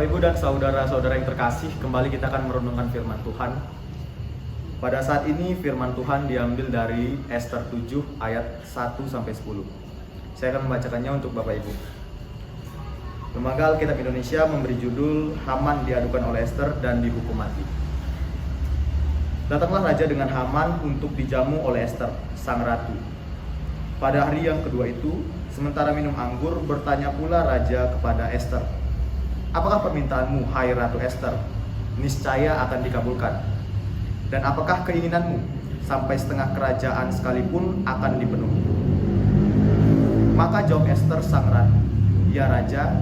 Bapak, Ibu, dan saudara-saudara yang terkasih, kembali kita akan merenungkan firman Tuhan. Pada saat ini firman Tuhan diambil dari Ester 7 ayat 1-10. Saya akan membacakannya untuk Bapak Ibu. Lembaga Alkitab Indonesia memberi judul Haman diadukan oleh Ester dan dihukum mati. Datanglah raja dengan Haman untuk dijamu oleh Ester, sang ratu. Pada hari yang kedua itu, sementara minum anggur, bertanya pula raja kepada Ester, "Apakah permintaanmu, hai Ratu Ester? Niscaya akan dikabulkan. Dan apakah keinginanmu? Sampai setengah kerajaan sekalipun akan dipenuhi." Maka jawab Ester sang ratu, "Ya raja,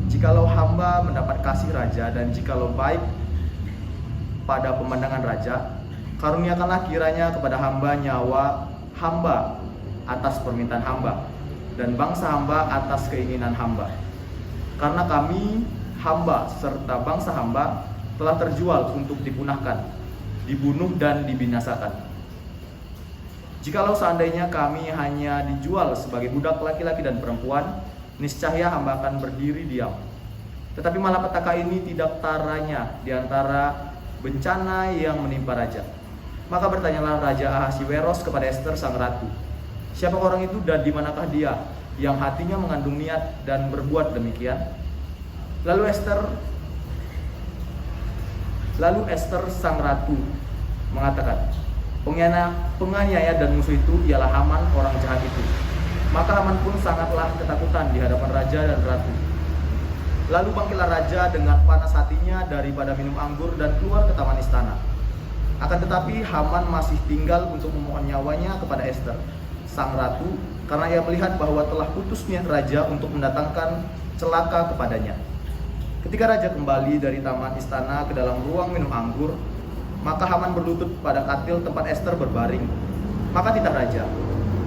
jikalau hamba mendapat kasih raja dan jikalau baik pada pemandangan raja, karuniakanlah kiranya kepada hamba nyawa hamba atas permintaan hamba, dan bangsa hamba atas keinginan hamba. Karena kami, hamba serta bangsa hamba, telah terjual untuk dipunahkan, dibunuh dan dibinasakan. Jikalau seandainya kami hanya dijual sebagai budak laki-laki dan perempuan, niscaya hamba akan berdiri diam. Tetapi malapetaka ini tidak taranya di antara bencana yang menimpa raja." Maka bertanyalah Raja Ahasiweros kepada Ester sang ratu, "Siapa orang itu dan di manakah dia yang hatinya mengandung niat dan berbuat demikian?" Lalu Ester sang ratu mengatakan, "Penganiaya dan musuh itu ialah Haman, orang jahat itu." Maka Haman pun sangatlah ketakutan di hadapan raja dan ratu. Lalu bangkitlah raja dengan panas hatinya daripada minum anggur dan keluar ke taman istana. Akan tetapi Haman masih tinggal untuk memohon nyawanya kepada Ester sang ratu, karena ia melihat bahwa telah putus niat raja untuk mendatangkan celaka kepadanya. Ketika raja kembali dari taman istana ke dalam ruang minum anggur, maka Haman berlutut pada katil tempat Ester berbaring. Maka titah raja,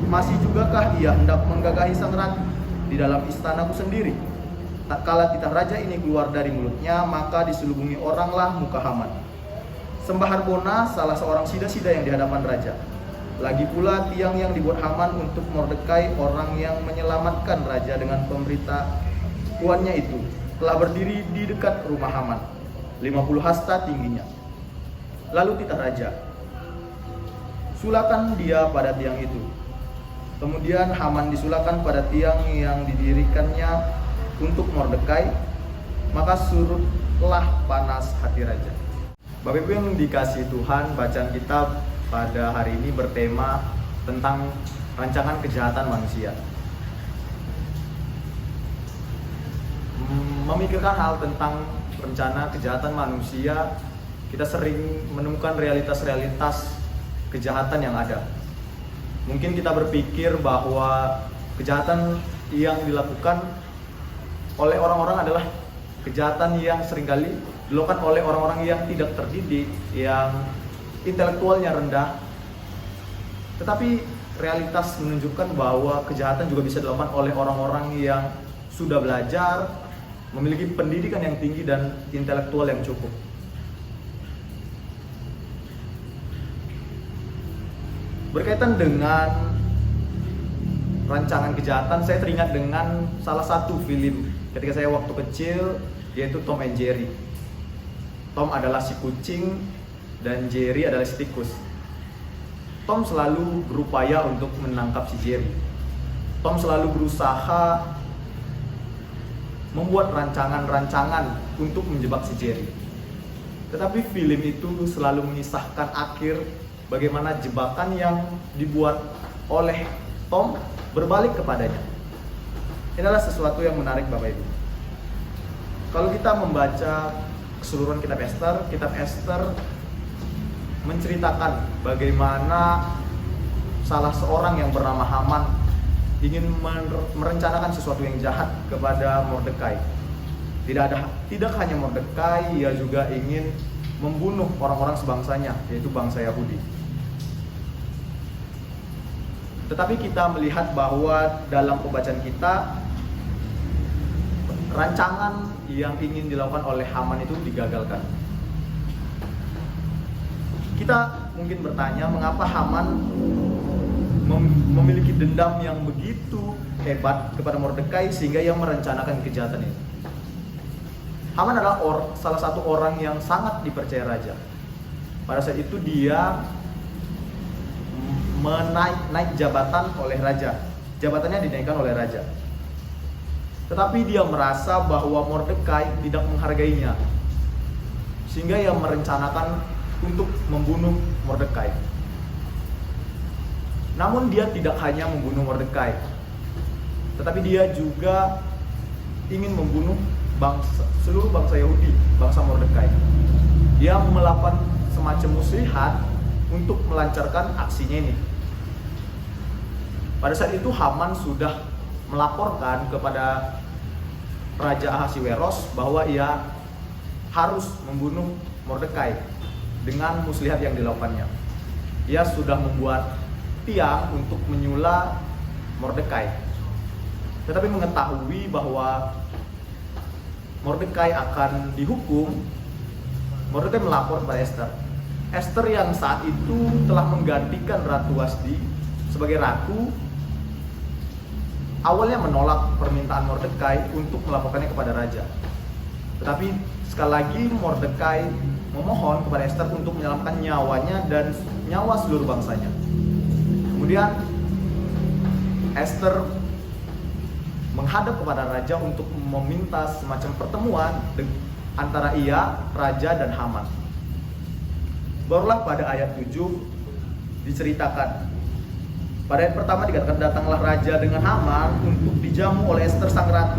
"Masih jugakah ia hendak menggagahi sang ratu di dalam istanaku sendiri?" Tatkala titah raja ini keluar dari mulutnya, maka diselubungi oranglah muka Haman. Sembah Harbona, salah seorang sida-sida yang di hadapan raja. Lagi pula tiang yang dibuat Haman untuk Mordekai, orang yang menyelamatkan raja dengan pemberitahuannya itu, telah berdiri di dekat rumah Haman, 50 hasta tingginya. Lalu titah raja, "Sulakan dia pada tiang itu." Kemudian Haman disulakan pada tiang yang didirikannya untuk Mordekai, maka surutlah panas hati raja. Bapak Ibu yang dikasihi Tuhan, bacaan kita pada hari ini bertema tentang rancangan kejahatan manusia. Memikirkan hal tentang rencana kejahatan manusia, kita sering menemukan realitas-realitas kejahatan yang ada. Mungkin kita berpikir bahwa kejahatan yang dilakukan oleh orang-orang adalah kejahatan yang seringkali dilakukan oleh orang-orang yang tidak terdidik, yang intelektualnya rendah. Tetapi realitas menunjukkan bahwa kejahatan juga bisa dilakukan oleh orang-orang yang sudah belajar, memiliki pendidikan yang tinggi dan intelektual yang cukup. Berkaitan dengan rancangan kejahatan, saya teringat dengan salah satu film ketika saya waktu kecil, yaitu Tom and Jerry. Tom adalah si kucing dan Jerry adalah si tikus. Tom selalu berupaya untuk menangkap si Jerry. Tom selalu berusaha membuat rancangan-rancangan untuk menjebak si Jerry. Tetapi film itu selalu mengisahkan akhir bagaimana jebakan yang dibuat oleh Tom berbalik kepadanya. Ini adalah sesuatu yang menarik Bapak Ibu. Kalau kita membaca keseluruhan kitab Ester menceritakan bagaimana salah seorang yang bernama Haman ingin merencanakan sesuatu yang jahat kepada Mordekai. Tidak hanya Mordekai, ia juga ingin membunuh orang-orang sebangsanya, yaitu bangsa Yahudi. Tetapi kita melihat bahwa dalam pembacaan kita, rancangan yang ingin dilakukan oleh Haman itu digagalkan. Kita mungkin bertanya, mengapa Haman memiliki dendam yang begitu hebat kepada Mordekai sehingga ia merencanakan kejahatan ini? Haman adalah salah satu orang yang sangat dipercaya raja. Pada saat itu dia naik jabatan oleh raja. Jabatannya dinaikkan oleh raja. Tetapi dia merasa bahwa Mordekai tidak menghargainya, sehingga ia merencanakan untuk membunuh Mordekai. Namun dia tidak hanya membunuh Mordekai, tetapi dia juga ingin membunuh seluruh bangsa Yahudi, bangsa Mordekai. Dia melakukan semacam muslihat untuk melancarkan aksinya ini. Pada saat itu Haman sudah melaporkan kepada Raja Ahasiweros bahwa ia harus membunuh Mordekai dengan muslihat yang dilakukannya. Ia sudah membuat tiang untuk menyula Mordekai, tetapi mengetahui bahwa Mordekai akan dihukum. Mordekai melapor kepada Ester. Ester yang saat itu telah menggantikan Ratu Wasti sebagai ratu, awalnya menolak permintaan Mordekai untuk melaporkannya kepada raja. Tetapi sekali lagi Mordekai memohon kepada Ester untuk menyelamatkan nyawanya dan nyawa seluruh bangsanya. Kemudian Ester menghadap kepada raja untuk meminta semacam pertemuan antara ia, raja, dan Haman. Barulah pada ayat 7 diceritakan. Pada ayat pertama dikatakan, datanglah raja dengan Haman untuk dijamu oleh Ester sang ratu.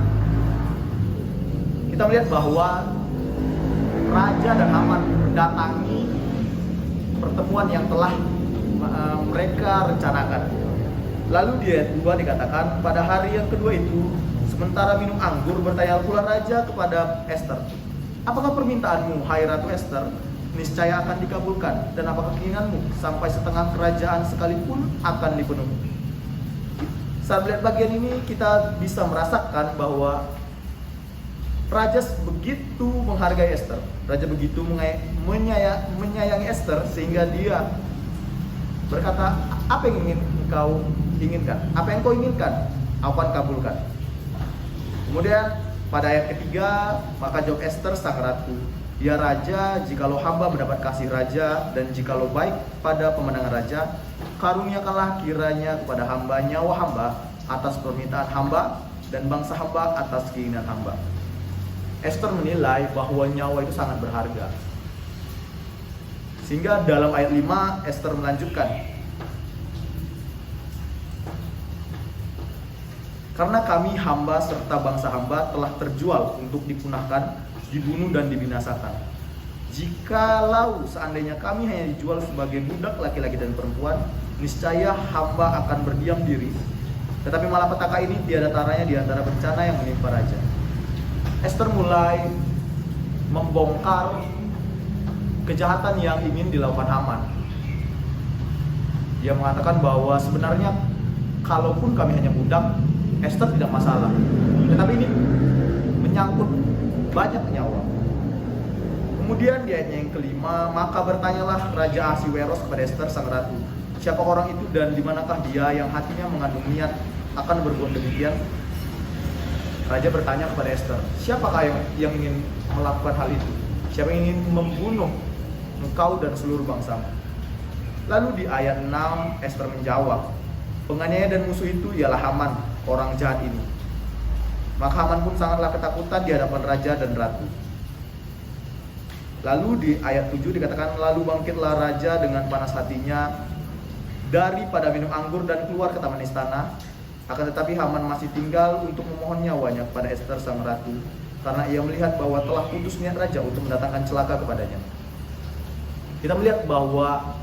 Kita melihat bahwa raja dan Haman mendatangi pertemuan yang telah mereka rencanakan. Lalu di ayat 2 dikatakan, pada hari yang kedua itu, sementara minum anggur, bertanya pula raja kepada Ester, apakah permintaanmu, hai Ratu Ester, niscaya akan dikabulkan, dan apakah keinginanmu sampai setengah kerajaan sekalipun akan dipenuhi? Saat melihat bagian ini, kita bisa merasakan bahwa raja begitu menghargai Ester. Raja begitu menyayangi Ester sehingga dia berkata, apa yang ingin engkau inginkan? Apa yang kau inginkan, aku akan kabulkan. Kemudian pada ayat ketiga, maka jawab Ester sang ratu, ya raja, jikalau hamba mendapat kasih raja, dan jikalau baik pada pemandangan raja, karuniakanlah kiranya kepada hamba nyawa hamba atas permintaan hamba, dan bangsa hamba atas keinginan hamba. Ester menilai bahwa nyawa itu sangat berharga. Sehingga dalam ayat 5 Ester melanjutkan, karena kami hamba serta bangsa hamba telah terjual untuk dipunahkan, dibunuh dan dibinasakan. Jikalau seandainya kami hanya dijual sebagai budak laki-laki dan perempuan, niscaya hamba akan berdiam diri. Tetapi malapetaka ini tiada taranya di antara bencana yang menimpa raja. Ester mulai membongkar kejahatan yang ingin dilakukan Haman. Dia mengatakan bahwa sebenarnya kalaupun kami hanya budak, Ester tidak masalah. Tetapi ini menyangkut banyak nyawa. Kemudian di ayatnya yang kelima, maka bertanyalah Raja Ahasiweros kepada Ester sang ratu, siapa orang itu dan di manakah dia yang hatinya mengandung niat akan berbuat demikian? Raja bertanya kepada Ester, siapakah yang ingin melakukan hal itu? Siapa yang ingin membunuh engkau dan seluruh bangsamu? Lalu di ayat 6 Ester menjawab, penganiaya dan musuh itu ialah Haman, orang jahat ini. Maka Haman pun sangatlah ketakutan di hadapan raja dan ratu. Lalu di ayat 7 dikatakan, lalu bangkitlah raja dengan panas hatinya daripada minum anggur dan keluar ke taman istana. Akan tetapi Haman masih tinggal untuk memohon nyawanya kepada Ester sang ratu, karena ia melihat bahwa telah putus niat raja untuk mendatangkan celaka kepadanya. Kita melihat bahwa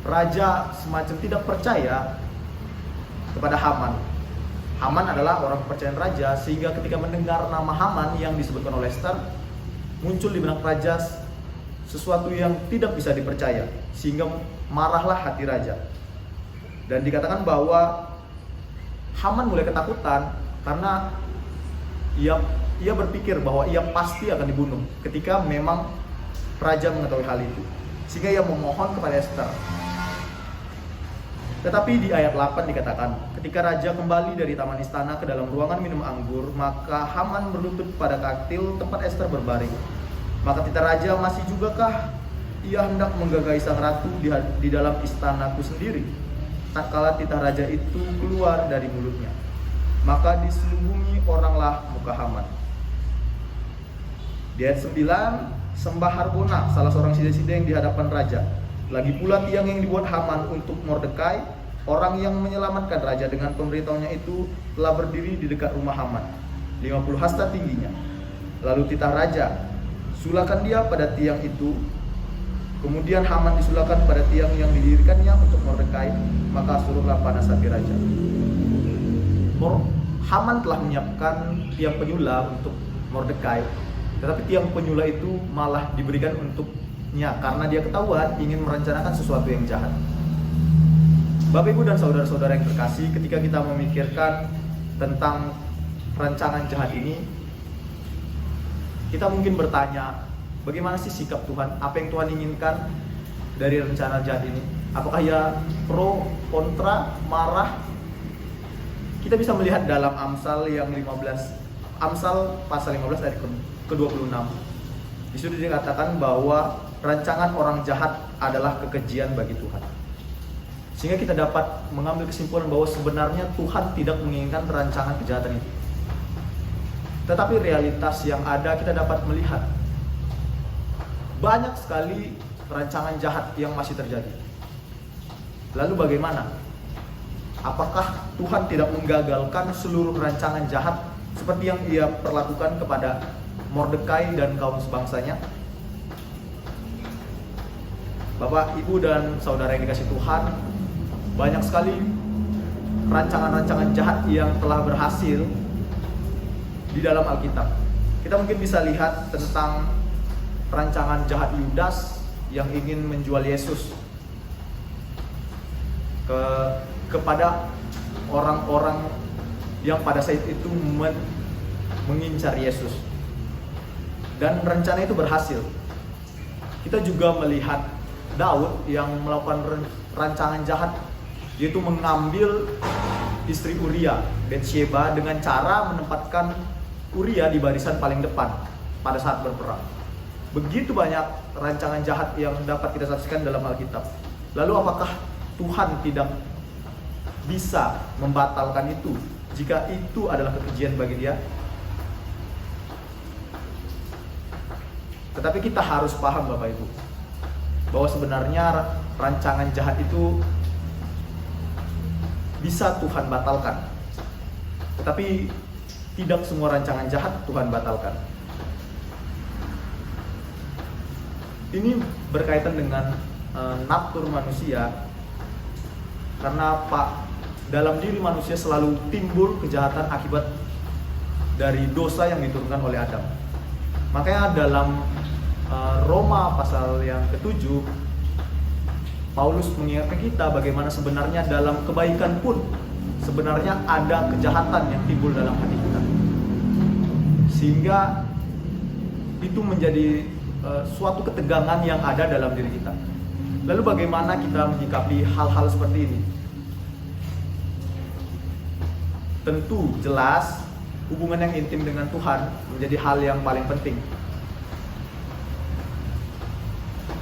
raja semacam tidak percaya kepada Haman. Haman adalah orang kepercayaan raja, sehingga ketika mendengar nama Haman yang disebutkan oleh Ester, muncul di benak raja sesuatu yang tidak bisa dipercaya, sehingga marahlah hati raja. Dan dikatakan bahwa Haman mulai ketakutan karena ia berpikir bahwa ia pasti akan dibunuh ketika memang raja mengetahui hal itu, sehingga ia memohon kepada Ester. Tetapi di ayat 8 dikatakan, ketika raja kembali dari taman istana ke dalam ruangan minum anggur, maka Haman berlutut pada kastil tempat Ester berbaring. Maka tita raja, masih jugakah ia hendak menggagai sang ratu di dalam istanaku sendiri? Tatkala titah raja itu keluar dari mulutnya, maka diselubungi oranglah muka Haman. Di ayat 9, sembah Harbona, salah seorang sideng-sideng di hadapan raja. Lagi pula tiang yang dibuat Haman untuk Mordekai, orang yang menyelamatkan raja dengan pemberitahunya itu, telah berdiri di dekat rumah Haman, 50 hasta tingginya. Lalu titah raja, sulakan dia pada tiang itu. Kemudian Haman disulakan pada tiang yang didirikannya untuk Mordekai, maka suruhlah panas hati raja. Haman telah menyiapkan tiang penyula untuk Mordekai, tetapi tiang penyula itu malah diberikan untuknya karena dia ketahuan ingin merencanakan sesuatu yang jahat. Bapak, Ibu, dan saudara-saudara yang terkasih, ketika kita memikirkan tentang rancangan jahat ini, kita mungkin bertanya, bagaimana sih sikap Tuhan? Apa yang Tuhan inginkan dari rencana jahat ini? Apakah ia pro, kontra, marah? Kita bisa melihat dalam Amsal yang 15, Amsal pasal 15 ayat ke-26. Di situ dikatakan bahwa rancangan orang jahat adalah kekejian bagi Tuhan. Sehingga kita dapat mengambil kesimpulan bahwa sebenarnya Tuhan tidak menginginkan rancangan kejahatan itu. Tetapi realitas yang ada, kita dapat melihat banyak sekali rancangan jahat yang masih terjadi. Lalu bagaimana? Apakah Tuhan tidak menggagalkan seluruh rancangan jahat seperti yang ia perlakukan kepada Mordekai dan kaum sebangsanya? Bapak, Ibu, dan saudara yang dikasih Tuhan, banyak sekali rancangan-rancangan jahat yang telah berhasil di dalam Alkitab. Kita mungkin bisa lihat tentang rancangan jahat Yudas yang ingin menjual Yesus kepada orang-orang yang pada saat itu mengincar Yesus. Dan rencana itu berhasil. Kita juga melihat Daud yang melakukan rancangan jahat, yaitu mengambil istri Uria, Betsheba, dengan cara menempatkan Uria di barisan paling depan pada saat berperang. Begitu banyak rancangan jahat yang dapat kita saksikan dalam Alkitab. Lalu apakah Tuhan tidak bisa membatalkan itu jika itu adalah kekejian bagi Dia? Tetapi kita harus paham, Bapak Ibu, bahwa sebenarnya rancangan jahat itu bisa Tuhan batalkan. Tetapi tidak semua rancangan jahat Tuhan batalkan. Ini berkaitan dengan natur manusia, karena dalam diri manusia selalu timbul kejahatan akibat dari dosa yang diturunkan oleh Adam. Makanya dalam Roma pasal yang ke-7, Paulus mengingatkan kita bagaimana sebenarnya dalam kebaikan pun sebenarnya ada kejahatan yang timbul dalam hati kita, sehingga itu menjadi suatu ketegangan yang ada dalam diri kita. Lalu bagaimana kita menyikapi hal-hal seperti ini? Tentu jelas hubungan yang intim dengan Tuhan menjadi hal yang paling penting.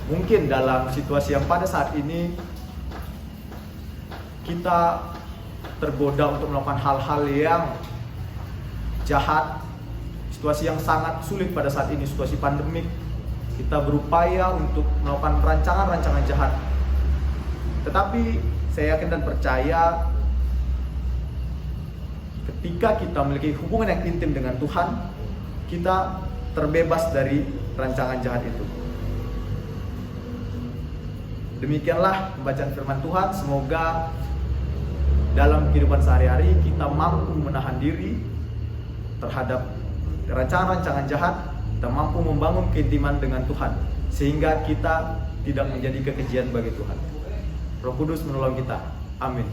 Mungkin dalam situasi yang pada saat ini kita tergoda untuk melakukan hal-hal yang jahat, situasi yang sangat sulit pada saat ini, situasi pandemik, kita berupaya untuk melakukan rancangan-rancangan jahat. Tetapi saya yakin dan percaya ketika kita memiliki hubungan yang intim dengan Tuhan, kita terbebas dari rancangan jahat itu. Demikianlah pembacaan firman Tuhan. Semoga dalam kehidupan sehari-hari kita mampu menahan diri terhadap rancangan-rancangan jahat. Kita mampu membangun keintiman dengan Tuhan sehingga kita tidak menjadi kekejian bagi Tuhan. Roh Kudus menolong kita. Amin.